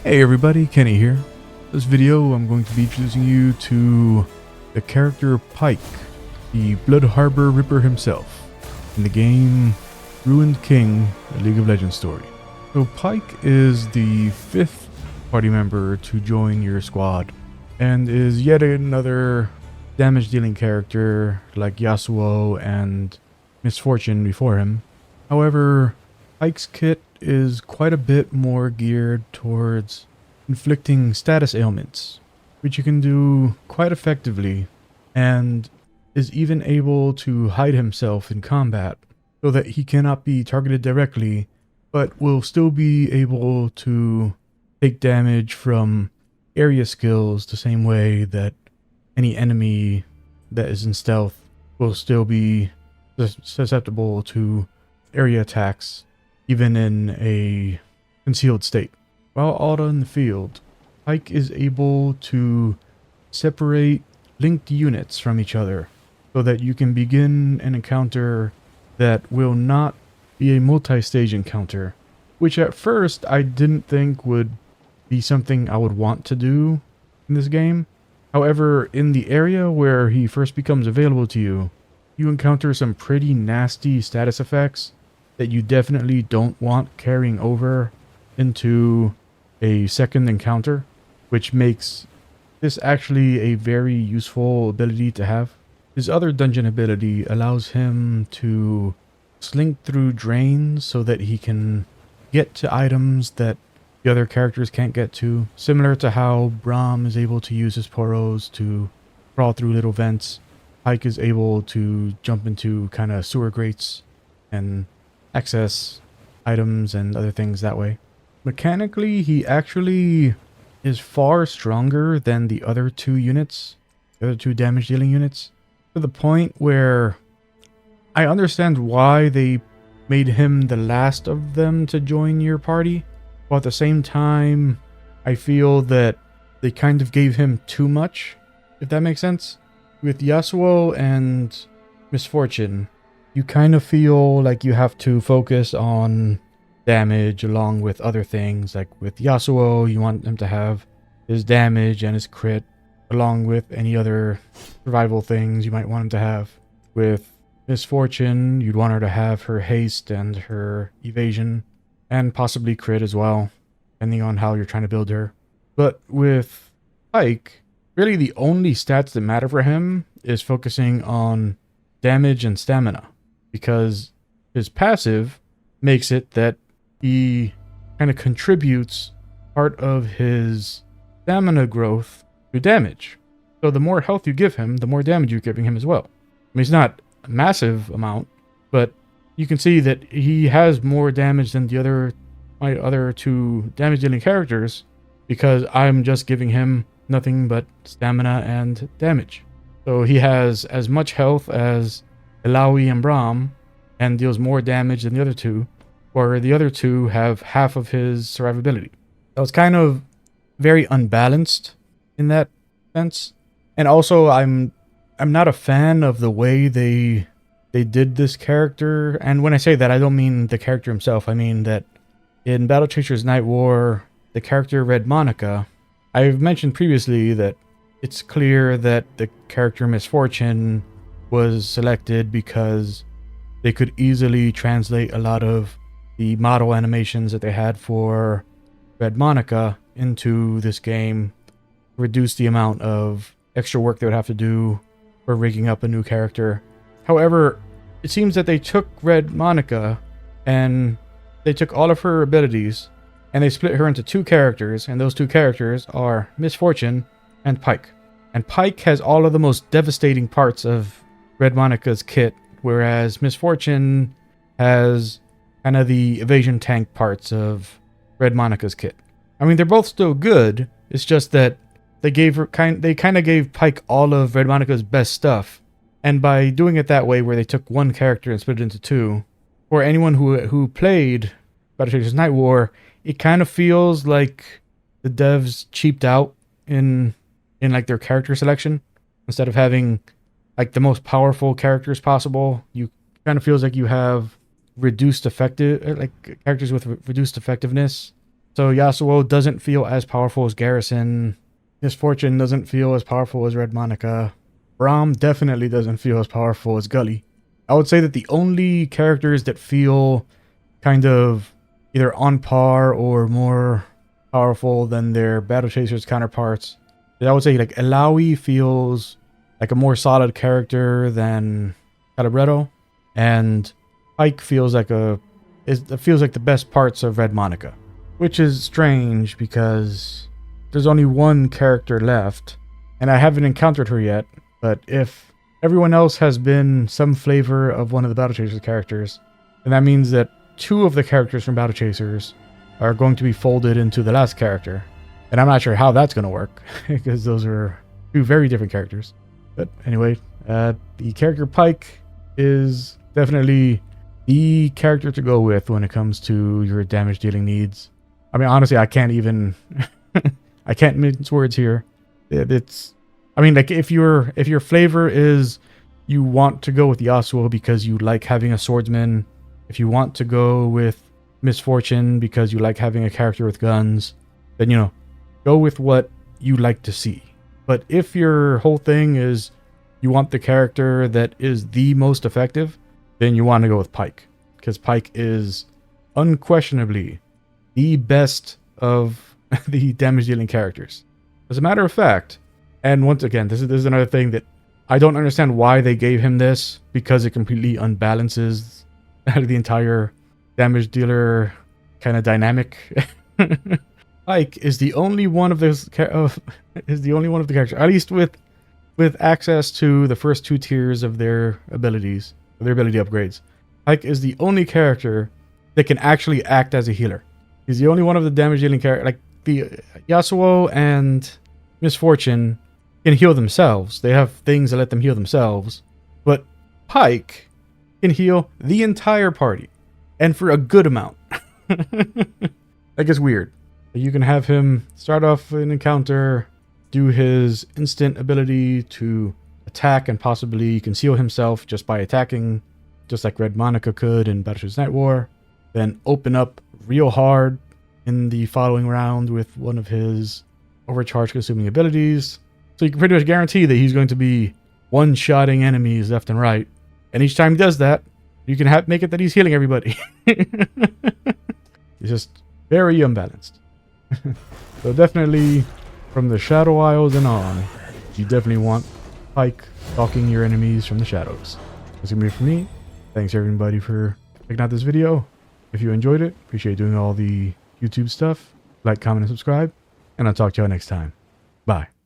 Hey everybody, Kenny here. This video I'm going to be introducing you to the character Pyke, the Blood Harbor Ripper himself, in the game Ruined King, a League of Legends story. So Pyke is the 5th party member to join your squad, and is yet another damage dealing character like Yasuo and Misfortune before him. However, Pyke's kit is quite a bit more geared towards inflicting status ailments, which you can do quite effectively, and is even able to hide himself in combat so that he cannot be targeted directly, but will still be able to take damage from area skills the same way that any enemy that is in stealth will still be susceptible to area attacks even in a concealed state. While out in the field, Pyke is able to separate linked units from each other so that you can begin an encounter that will not be a multi-stage encounter, which at first I didn't think would be something I would want to do in this game. However, in the area where he first becomes available to you, you encounter some pretty nasty status effects that you definitely don't want carrying over into a second encounter, which makes this actually a very useful ability to have. His other dungeon ability allows him to slink through drains so that he can get to items that the other characters can't get to, similar to how Braum is able to use his poros to crawl through little vents. Pyke is able to jump into kind of sewer grates and access items and other things that way. Mechanically, he actually is far stronger than the other two units, the other two damage dealing units, to the point where I understand why they made him the last of them to join your party, while at the same time I feel that they kind of gave him too much, if that makes sense. With Yasuo and Misfortune, you kind of feel like you have to focus on damage along with other things. Like with Yasuo, you want him to have his damage and his crit along with any other survival things you might want him to have. With Misfortune, you'd want her to have her haste and her evasion and possibly crit as well, depending on how you're trying to build her. But with Pyke, really the only stats that matter for him is focusing on damage and stamina, because his passive makes it that he kind of contributes part of his stamina growth to damage. So the more health you give him, the more damage you're giving him as well. I mean, it's not a massive amount, but you can see that he has more damage than my other two damage dealing characters, because I'm just giving him nothing but stamina and damage. So he has as much health as Ilaoi and Braum, and deals more damage than the other two, where the other two have half of his survivability. So it's kind of very unbalanced in that sense. And also, I'm not a fan of the way they did this character. And when I say that, I don't mean the character himself. I mean that in Battle Chasers Night War, the character Red Monica, I've mentioned previously that it's clear that the character Misfortune was selected because they could easily translate a lot of the model animations that they had for Red Monica into this game, reduce the amount of extra work they would have to do for rigging up a new character. However, it seems that they took Red Monica and they took all of her abilities and they split her into two characters, and those two characters are Misfortune and Pyke. And Pyke has all of the most devastating parts of Red Monica's kit, whereas Misfortune has kind of the evasion tank parts of Red Monica's kit. I mean, they're both still good. It's just that they kind of gave Pyke all of Red Monica's best stuff, and by doing it that way, where they took one character and split it into two, for anyone who played Battle Chasers Night War, it kind of feels like the devs cheaped out in like their character selection. Instead of having like the most powerful characters possible, you kind of feels like you have reduced characters with reduced effectiveness So Yasuo doesn't feel as powerful as Garrison. Misfortune doesn't feel as powerful as Red Monica. Braum definitely doesn't feel as powerful as Gully. I would say that the only characters that feel kind of either on par or more powerful than their Battle Chasers counterparts, I would say like Ilaoi feels like a more solid character than Calibretto, and Pyke feels like feels like the best parts of Red Monica, which is strange because there's only one character left, and I haven't encountered her yet. But if everyone else has been some flavor of one of the Battle Chasers characters, then that means that two of the characters from Battle Chasers are going to be folded into the last character. And I'm not sure how that's going to work, because those are two very different characters. But anyway, the character Pyke is definitely the character to go with when it comes to your damage dealing needs. I mean, honestly, I can't even... I can't mince words here. It's... I mean, like, if your flavor is you want to go with Yasuo because you like having a swordsman, if you want to go with Misfortune because you like having a character with guns, then, you know, go with what you like to see. But if your whole thing is you want the character that is the most effective, then you want to go with Pyke. Because Pyke is unquestionably the best of the damage dealing characters. As a matter of fact, and once again, this is another thing that I don't understand why they gave him this, because it completely unbalances the entire damage dealer kind of dynamic. Pyke is the only one of those the characters, at least with access to the first two tiers of their abilities, their ability upgrades. Pyke is the only character that can actually act as a healer. He's the only one of the damage dealing character. Like the Yasuo and Misfortune can heal themselves. They have things that let them heal themselves. But Pyke can heal the entire party, and for a good amount. That gets weird. You can have him start off an encounter, do his instant ability to attack and possibly conceal himself just by attacking, just like Red Monica could in Battleship's Night War. Then open up real hard in the following round with one of his overcharge consuming abilities. So you can pretty much guarantee that he's going to be one-shotting enemies left and right. And each time he does that, you can make it that he's healing everybody. He's just very unbalanced. So definitely, from the Shadow Isles and on, you definitely want Pyke stalking your enemies from the shadows. That's going to be it for me. Thanks everybody for checking out this video. If you enjoyed it, appreciate doing all the YouTube stuff. Like, comment, and subscribe. And I'll talk to y'all next time. Bye.